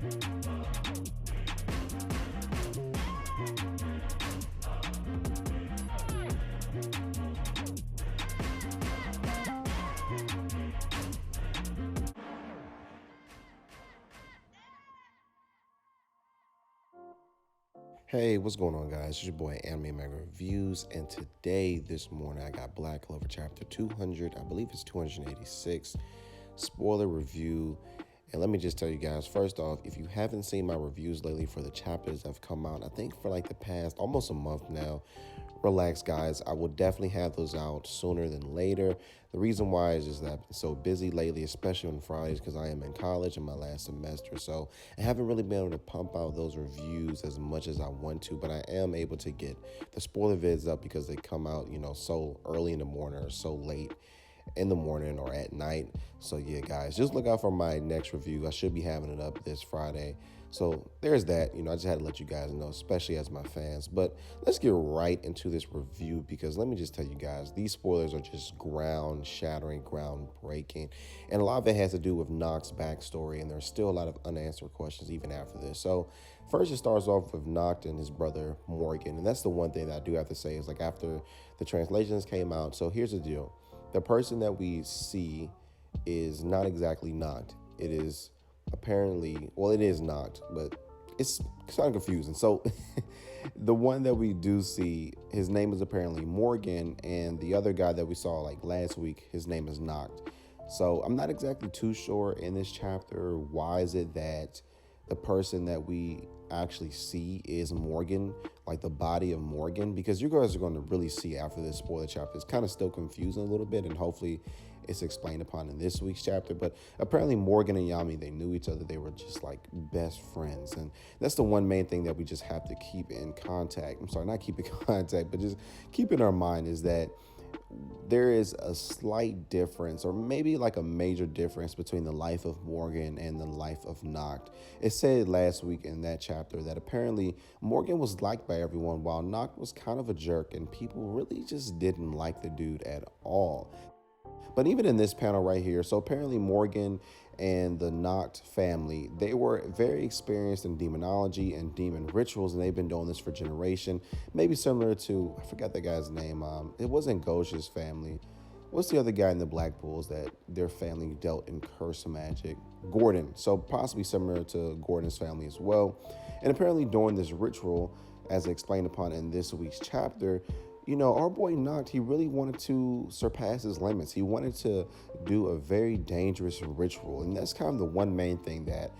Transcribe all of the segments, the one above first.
Hey, what's going on, guys? It's your boy Anime Mega Reviews, and today, this morning, I got Black Clover Chapter 200. I believe it's 286 spoiler review. And let me just tell you guys, first off, if you haven't seen my reviews lately for the chapters that have come out, I think for like the past almost a month now, relax, guys. I will definitely have those out sooner than later. The reason why is just that I've been so busy lately, especially on Fridays, because I am in college in my last semester. So I haven't really been able to pump out those reviews as much as I want to, but I am able to get the spoiler vids up because they come out, so early in the morning or so late in the morning or at night. So yeah, guys, just look out for my next review. I should be having it up this Friday. So there's that. I just had to let you guys know, especially as my fans. But let's get right into this review, because let me just tell you guys, these spoilers are just ground shattering, groundbreaking. And a lot of it has to do with Nacht's backstory, and there's still a lot of unanswered questions even after this. So first, it starts off with Nacht and his brother Morgan. And that's the one thing that I do have to say is, like, after the translations came out. So here's the deal. The person that we see is not exactly Nacht. It is apparently, well, it is Nacht, but it's kind of confusing. So the one that we do see, his name is apparently Morgan, and the other guy that we saw like last week, his name is Nacht. So I'm not exactly too sure in this chapter, why is it that the person that we actually see is Morgan, like the body of Morgan, because you guys are going to really see after this spoiler chapter. It's kind of still confusing a little bit, and hopefully it's explained upon in this week's chapter. But apparently Morgan and Yami, they knew each other. They were just like best friends, and that's the one main thing that we just have to keep in contact. I'm sorry, not keep in contact, but just keep in our mind is that there is a slight difference, or maybe like a major difference, between the life of Morgan and the life of Nacht. It said last week in that chapter that apparently Morgan was liked by everyone, while Nacht was kind of a jerk, and people really just didn't like the dude at all. But even in this panel right here, so apparently Morgan and the Nacht family, they were very experienced in demonology and demon rituals, and they've been doing this for generation. Maybe similar to, I forgot that guy's name. It wasn't Ghosh's family. What's the other guy in the Black Bulls that their family dealt in curse magic? Gordon. So possibly similar to Gordon's family as well. And apparently during this ritual, as explained upon in this week's chapter, our boy Nacht, he really wanted to surpass his limits. He wanted to do a very dangerous ritual. And that's kind of the one main thing that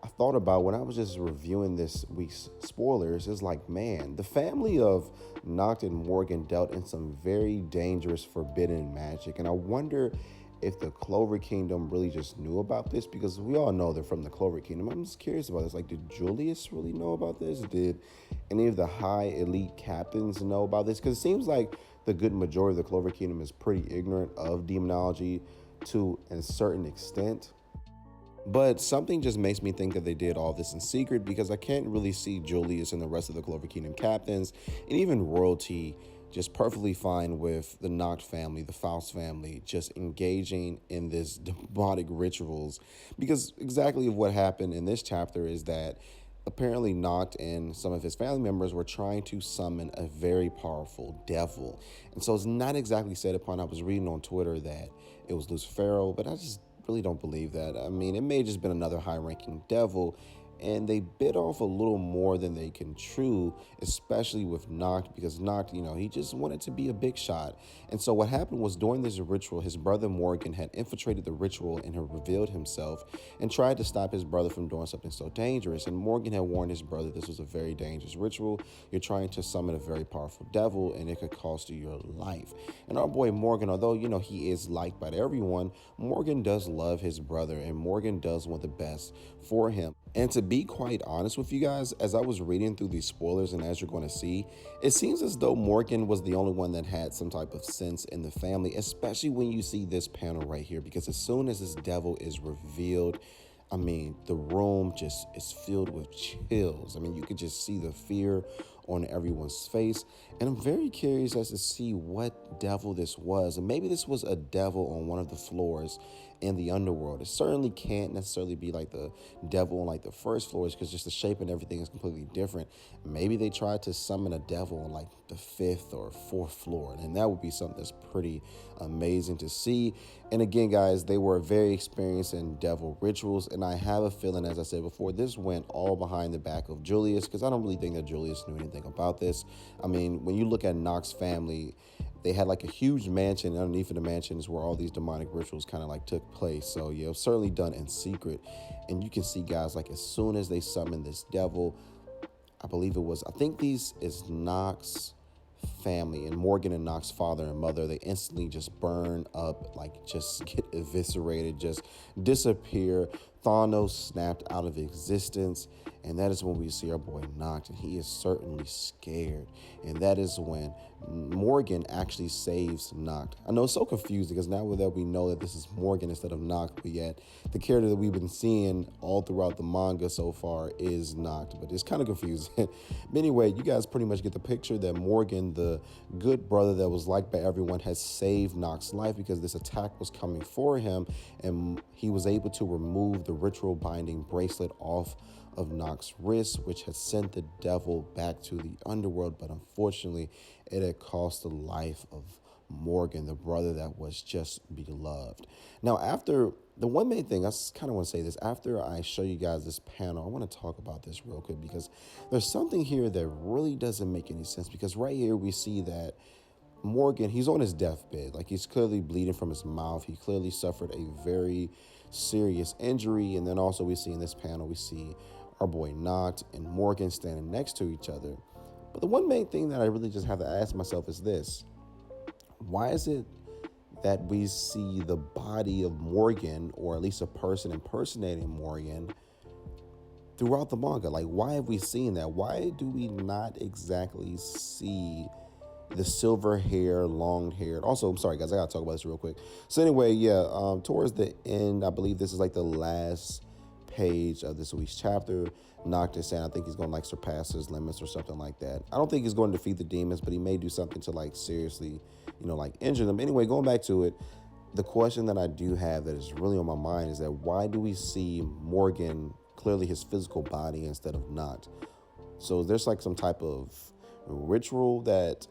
I thought about when I was just reviewing this week's spoilers. Is like, man, the family of Nacht and Morgan dealt in some very dangerous, forbidden magic. And I wonder if the Clover Kingdom really just knew about this, because we all know they're from the Clover Kingdom. I'm just curious about this. Like, did Julius really know about this? Did any of the high elite captains know about this? Because it seems like the good majority of the Clover Kingdom is pretty ignorant of demonology to a certain extent. But something just makes me think that they did all this in secret, because I can't really see Julius and the rest of the Clover Kingdom captains and even royalty just perfectly fine with the Nacht family, the Faust family, just engaging in this demonic rituals. Because exactly what happened in this chapter is that apparently Nacht and some of his family members were trying to summon a very powerful devil. And so it's not exactly said upon. I was reading on Twitter that it was Lucifero, but I just really don't believe that. I mean, it may have just been another high-ranking devil, and they bit off a little more than they can chew, especially with Nacht, because Nacht, he just wanted to be a big shot. And so what happened was, during this ritual, his brother Morgan had infiltrated the ritual and had revealed himself and tried to stop his brother from doing something so dangerous. And Morgan had warned his brother this was a very dangerous ritual. You're trying to summon a very powerful devil, and it could cost you your life. And our boy Morgan, although, he is liked by everyone, Morgan does love his brother, and Morgan does want the best for him. And to be quite honest with you guys, as I was reading through these spoilers, and as you're going to see, it seems as though Morgan was the only one that had some type of sense in the family, especially when you see this panel right here, because as soon as this devil is revealed, I mean, the room just is filled with chills. I mean, you could just see the fear on everyone's face. And I'm very curious as to see what devil this was. And maybe this was a devil on one of the floors in the underworld. It certainly can't necessarily be like the devil on like the first floors, because just the shape and everything is completely different. Maybe they tried to summon a devil on like the 5th or 4th floor, and that would be something that's pretty amazing to see. And again, guys, they were very experienced in devil rituals, and I have a feeling, as I said before, this went all behind the back of Julius, because I don't really think that Julius knew anything about this. I mean, when you look at Nacht's family, they had like a huge mansion, and underneath of the mansion is where all these demonic rituals kind of like took place. So yeah, it was certainly done in secret. And you can see, guys, like as soon as they summon this devil, I think these is Nacht's family, and Morgan and Nacht's father and mother, they instantly just burn up, like just get eviscerated, just disappear. Thanos snapped out of existence, and that is when we see our boy Nacht, and he is certainly scared. And that is when Morgan actually saves Nacht. I know it's so confusing, because now that we know that this is Morgan instead of Nacht, but yet the character that we've been seeing all throughout the manga so far is Nacht, but it's kind of confusing. But anyway, you guys pretty much get the picture that Morgan, the good brother that was liked by everyone, has saved Nacht's life, because this attack was coming for him, and he was able to remove the ritual binding bracelet off of Nacht's wrist, which had sent the devil back to the underworld. But unfortunately, it had cost the life of Morgan, the brother that was just beloved. Now, after the one main thing, I kind of want to say this, after I show you guys this panel, I want to talk about this real quick, because there's something here that really doesn't make any sense. Because right here we see that Morgan, he's on his deathbed. Like, he's clearly bleeding from his mouth. He clearly suffered a very serious injury. And then also we see in this panel, we see our boy Nacht and Morgan standing next to each other. But the one main thing that I really just have to ask myself is this: why is it that we see the body of Morgan, or at least a person impersonating Morgan, throughout the manga? Like, why have we seen that? Why do we not exactly see the silver hair, long haired? Also, I'm sorry, guys, I gotta talk about this real quick. So anyway, yeah, towards the end, I believe this is like the last page of this week's chapter. Nacht is saying, I think he's gonna like surpass his limits or something like that. I don't think he's going to defeat the demons, but he may do something to like seriously, like injure them. Anyway, going back to it, the question that I do have that is really on my mind is that why do we see Morgan, clearly his physical body, instead of Nacht? So there's like some type of ritual that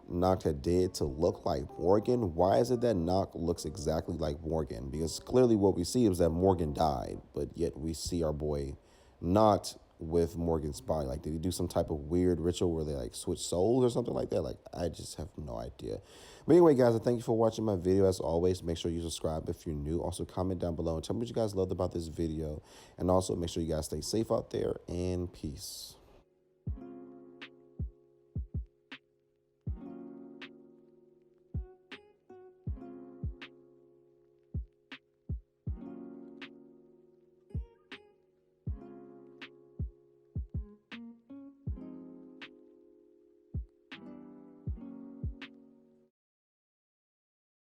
Nacht had did to look like Morgan. Why is it that Nacht looks exactly like Morgan? Because clearly what we see is that Morgan died, but yet we see our boy Nacht with Morgan's body. Like, did he do some type of weird ritual where they like switch souls or something like that? Like, I just have no idea. But anyway, guys, I thank you for watching my video. As always, make sure you subscribe if you're new. Also, comment down below and tell me what you guys loved about this video. And also, make sure you guys stay safe out there, and peace.